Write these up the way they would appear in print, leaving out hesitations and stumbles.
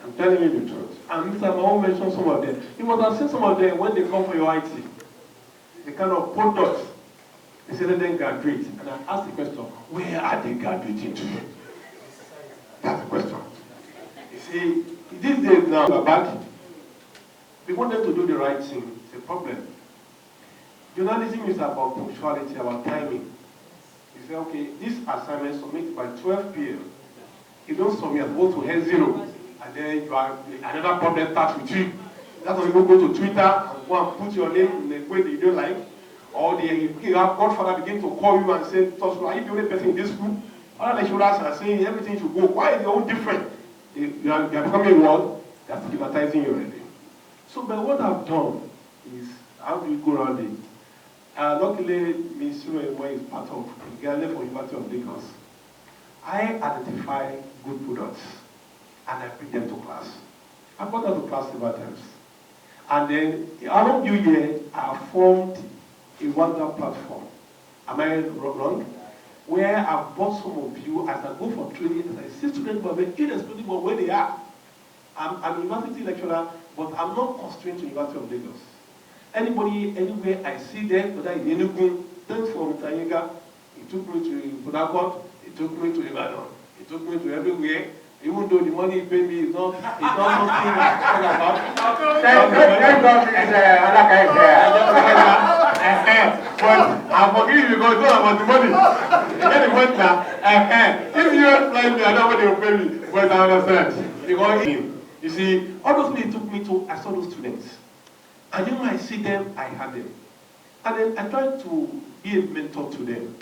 I'm telling you the truth. And Mr. Mao mentioned some of them. You must have seen some of them when they come for your IT. The kind of products. They say let them graduate. And I ask the question, where are they graduating to? That's the question. You see, these days now are back. We want them to do the right thing. It's a problem. Journalism is about punctuality, about timing. You say, okay, this assignment submit by 12 p.m. You don't submit, go to H0, and then you are, another problem starts with you. That's when you go to Twitter and go and put your name in the way that you don't like. Or the godfather begin to call you and say, are you the only person in this school? Other lecturers are saying everything should go. Why is it all different? You are becoming one that's stigmatizing you already. So, but what I've done is, how do we go around it? Luckily, Ms. Suroemo is part of Gale for University of Lagos. I identify good products and I bring them to class. I brought them to class several times. And then, along the year, I formed a WhatsApp platform. Am I wrong? Where I've brought some of you as I go for training, as I see students, but irrespective of where they are. I'm a university lecturer, but I'm not constrained to University of Lagos. Anybody, anywhere I see them, whether in Enugu, thanks for Mr. He took me to Port Harcourt, he took me to Ibadan, he took me to everywhere. Even though the money he paid me is not something I talk about. Thank God but I forgive you because it's not about the money. Get the point now. If you fly me, I know what they will pay me. But I understand. Because you see, all those things took me to, I saw those students. And when I see them, I had them. And then I tried to be a mentor to them.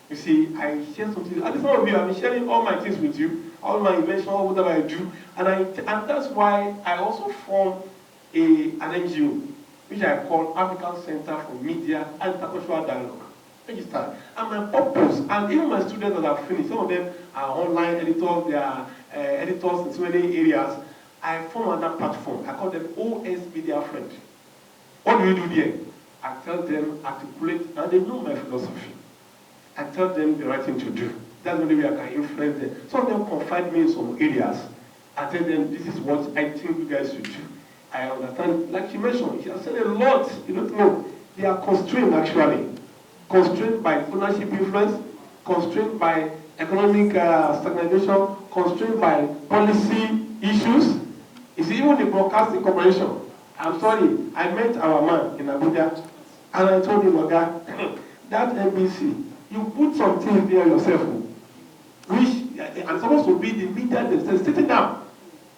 You see, I share something. And some of you, I've been sharing all my things with you, all my inventions, whatever I do. And that's why I also formed an NGO, which I call African Center for Media and Intercultural Dialogue. Registered. And my purpose, and even my students that have finished, some of them are online editors, they are editors in so many areas. I form another platform. I call them OS Media Friend. What do we do there? I tell them, articulate, and they know my philosophy. I tell them the right thing to do. That's the only way I can influence them. Some of them confide me in some areas. I tell them, this is what I think you guys should do. I understand, like she mentioned, she has said a lot. You don't know. They are constrained, actually. Constrained by ownership influence, constrained by economic stagnation, constrained by policy issues. It's even the broadcasting corporation. I'm sorry, I met our man in Abuja, and I told him, Oga, that NBC, you put some things there yourself, which are supposed to be the media themselves sitting down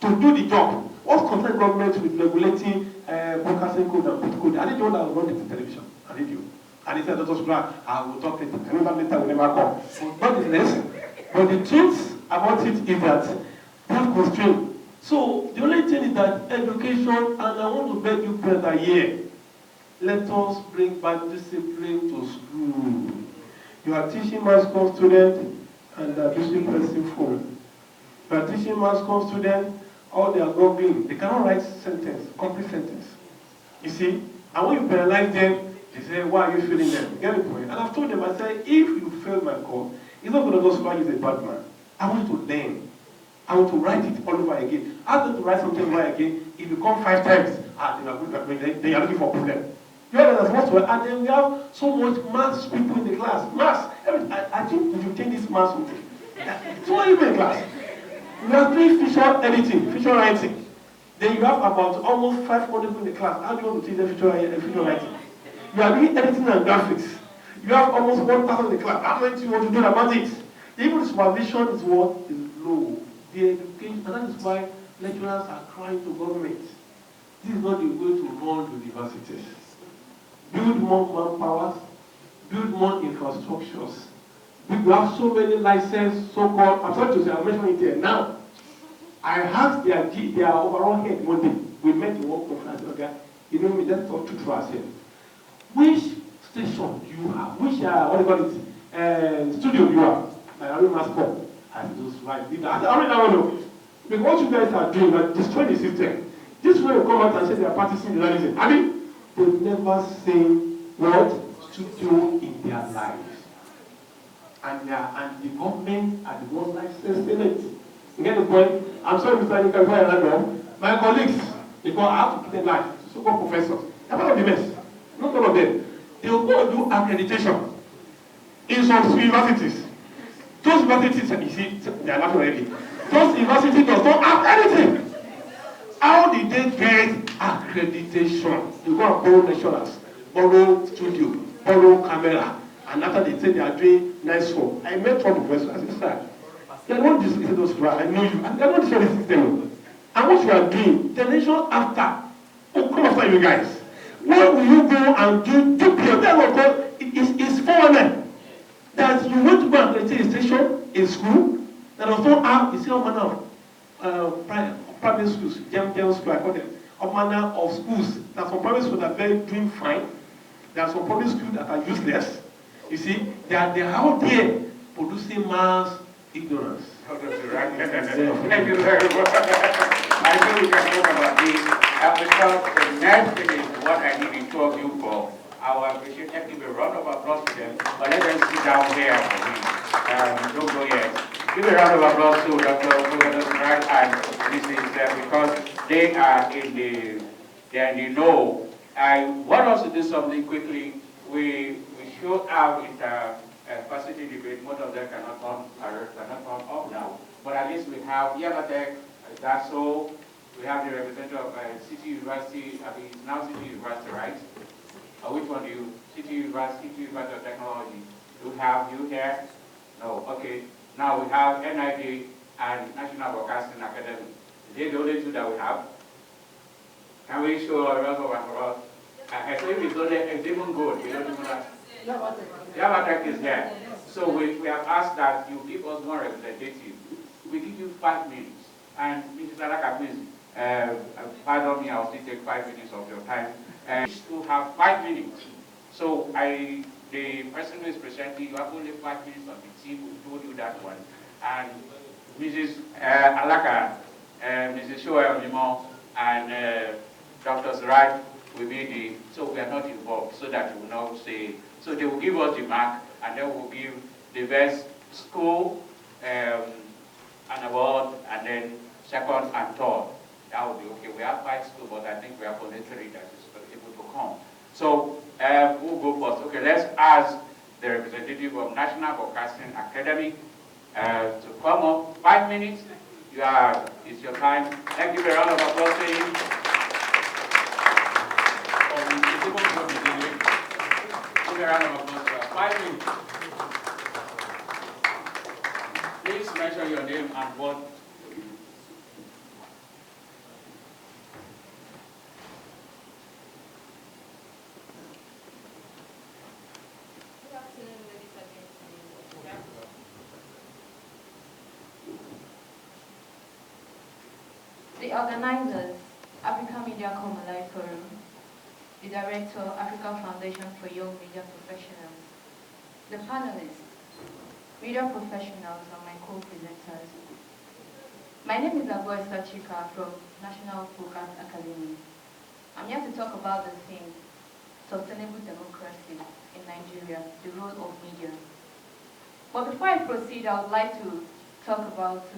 to do the job. What's concerned government with regulating broadcasting code and put code? I didn't know that I was running the television. I did you. And he said, Dr. Shura, I will talk later. I remember later will never come. But it's less. But the truth about it is that they have constraint. So the only thing is that education, and I want to beg you better here, let us bring back discipline to school. You are teaching mass comm students and they are teaching pressing phone. You are teaching mass comm students, all they are googling. They cannot write sentence, complete sentence. You see? And when you penalize them, they say, why are you failing them? Get the point? And I've told them, I said, if you fail my course, it's not because those why is a bad man. I want you to learn. I want to write it all over again. Ask them to write something over again. If you come 5 times, then you're looking for a problem. You know that's what's well. And then we have so much maths people in the class. Maths. I think we should take this maths something. So many people in class. We are doing feature editing, feature writing. Then you have about almost 500 people in the class. How do you want to teach them feature writing? You are doing editing and graphics. You have almost 1,000 in the class. How many do you want to do about it? Even the supervision is what is low. The education, and that is why lecturers are crying to government. This is not the way to run universities. Build more manpowers, build more infrastructures. We have so many licensed, so-called, I'm sorry to say, I'm mentioning it here now. I asked their overall head one day, we met in one conference, okay? You know me, let's talk truth for ourselves. Which station do you have? Which, what do you call it, studio do you have? Like, I don't mass call. And those right, I already know. Because what you guys are doing, are destroying the system. This way will come out and say they are practicing journalism. I mean, they've never seen what studio in their lives. And the government are the ones licensing it. You get the point? I'm sorry, Mr. Nikan, my colleagues, because I have to keep them life, so-called professors, they're part of the mess. Not all of them. They will go and do accreditation in some universities. Those universities, you see, they are laughing already. Those universities does not have anything. How did they get accreditation? You go and borrow lecturers, borrow studio, borrow camera, and after they say they are doing nice work. I met one professor, I said, sir, they are not discussing those people, I know you, and they are not discussing the system. And what you are doing, the nation after, will come after you guys. Where will you go and do 2 period? That's what called, it's 400. That you want to go and create a station, a school, that does not have, you see all manner of private schools, general school, I call them, all manner of schools. There are some private schools that are very doing fine. There are some public schools that are useless. You see, they are out there producing mass ignorance. Thank you very much. I know we can talk about this because the next thing is what I need to talk you for. I will appreciate and give a round of applause to them, but let them sit down here for me. Don't go yet. Give a round of applause to Dr. Wright and Mrs. Because they are in the know. I want us to do something quickly. We should have capacity debate. Most of them cannot come up now. But at least we have Yabatek, Daso, we have the representative of City University, I mean, it's now City University, right? Which one do you, City University of Technology? Do we have you here? No, okay. Now we have NID and National Broadcasting Academy. Is they the only two that we have? Can we show a round of applause? I think it's even good. We don't even have. Yabatek is here. So we have asked that you give us one representative. We give you 5 minutes. And Mrs. Alaka, please, pardon me, I'll still take 5 minutes of your time. To have 5 minutes. So the person who is presenting, you have only 5 minutes on the team who told you that one. And Mrs. Alaka, Mrs. Shoel Limon, and Dr. Zraj will be the, so we are not involved, so that you will not say, so they will give us the mark, and then we'll give the best school an award, and then second and third. That will be okay. We have 5 schools, but I think we have only 3 that is able to come. So we'll go first. Okay, let's ask the representative of National Broadcasting Academy to come up. 5 minutes. It's your time. Let's give a round of applause to him. Give a round of applause to him. 5 minutes. Please mention your name and what. The organizers, African Media Common Life Forum, the director, African Foundation for Young Media Professionals, the panelists, media professionals, and my co-presenters. My name is Aboy Sachika from National Broadcast Academy. I'm here to talk about the theme, sustainable democracy in Nigeria, the role of media. But before I proceed, I would like to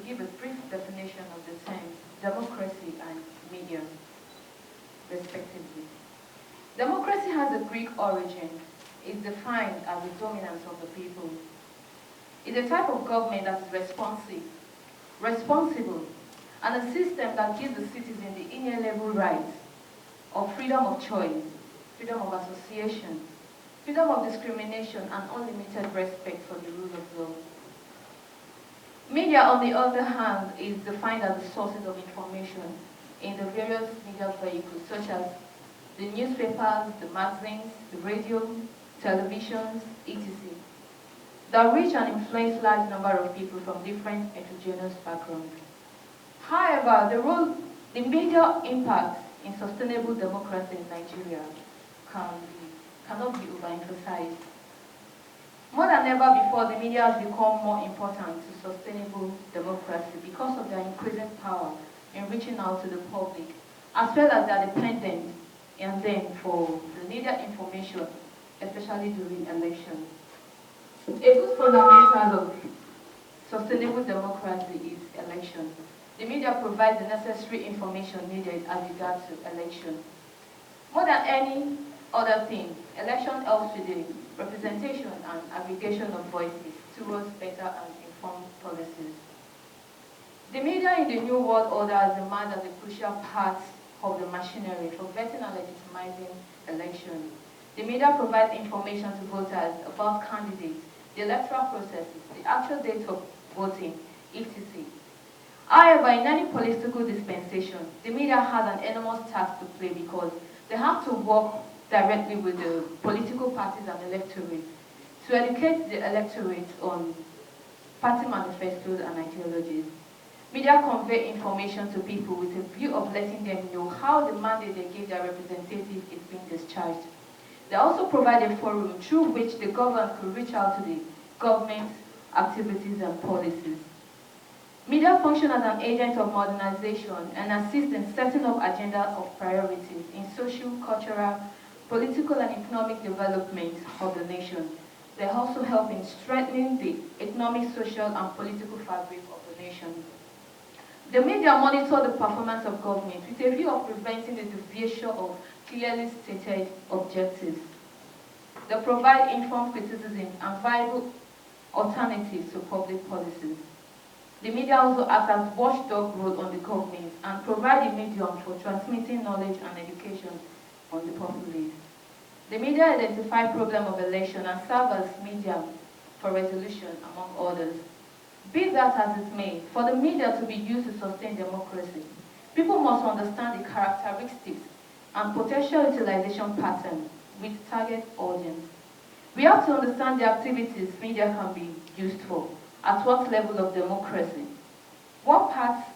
give a brief definition of the terms democracy and media, respectively. Democracy has a Greek origin. It's defined as the dominance of the people. It's a type of government that is responsible, and a system that gives the citizen the inalienable rights of freedom of choice, freedom of association, freedom of discrimination, and unlimited respect for the rule of law. Media, on the other hand, is defined as the sources of information in the various media vehicles, such as the newspapers, the magazines, the radio, televisions, etc., that reach and influence large number of people from different heterogeneous backgrounds. However, the media impact in sustainable democracy in Nigeria cannot be overemphasized. More than ever before, the media has become more important to sustainable democracy because of their increasing power in reaching out to the public, as well as their dependence on them for the needed information, especially during elections. A good fundamental of sustainable democracy is elections. The media provides the necessary information needed as regards to election. More than any other thing, election helps with the representation and aggregation of voices towards better and informed policies. The media in the New World Order has emerged as a crucial part of the machinery for vetting and legitimizing elections. The media provides information to voters about candidates, the electoral processes, the actual date of voting, etc. However, in any political dispensation, the media has an enormous task to play because they have to work directly with the political parties and electorates to educate the electorate on party manifestos and ideologies. Media convey information to people with a view of letting them know how the mandate they give their representatives is being discharged. They also provide a forum through which the government could reach out to the government's activities and policies. Media function as an agent of modernization and assist in setting up agendas of priorities in social, cultural, political, and economic development of the nation. They also help in strengthening the economic, social, and political fabric of the nation. The media monitor the performance of government with a view of preventing the deviation of clearly stated objectives. They provide informed criticism and viable alternatives to public policies. The media also acts as watchdog role on the government and provide a medium for transmitting knowledge and education on the populace. The media identify problem of election and serve as medium for resolution, among others. Be that as it may, for the media to be used to sustain democracy, people must understand the characteristics and potential utilization pattern with target audience. We have to understand the activities media can be used for, at what level of democracy, what parts